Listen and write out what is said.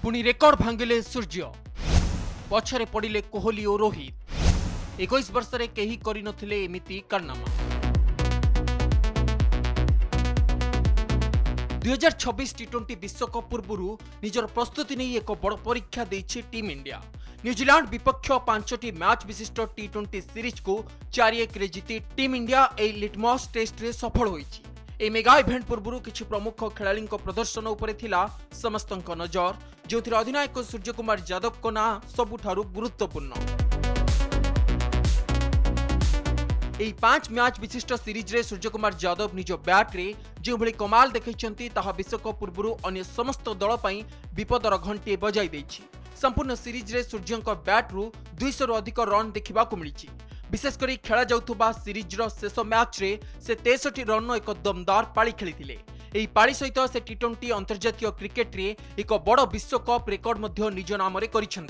पुणी रेकर्ड भांगिले सूर्य पछरे पड़िले कोहली और रोहित 21 वर्ष रे केही करि नथिले एमिति कारनामा 2026 टी20 विश्वकप पूर्व निजर प्रस्तुति नहीं एक बड़ परीक्षा देछि टीम इंडिया। न्यूजीलैंड विपक्ष 5टी मैच विशिष्ट टी20 सीरीज को 4-1 रे जीति टीम इंडिया ए लिटमस टेस्ट रे सफल होईछि। ए मेगा इवेंट पूर्व किछि प्रमुख खेलाड़ी प्रदर्शन उपरे थिला समस्तक नजर, जो अधिनायक सूर्यकुमार यादव को ना सबुठारु गुरुत्वपूर्ण। एही 5 मैच विशिष्ट सीरीज रे सूर्यकुमार यादव निज बैट रे जो भली कमाल देखैछंती ताहा विश्वकप पूर्व अन्य समस्त दल पई विपदर घंटी बजाई दैछि। संपूर्ण सीरीज रे सूर्यंक बैट रु 200 रु अधिक रन देखिबा को मिलिछि। विशेषकर खेला जाउथुबा सीरीज रो शेष मैच रे से 63 रन एक दमदार पाली खेलिथिले। एही पाली सहित से टी20 अंतर्जातीय क्रिकेट रे एक बड़ विश्वकप रेकर्ड मध्य निज नाम रे करिछन्ति।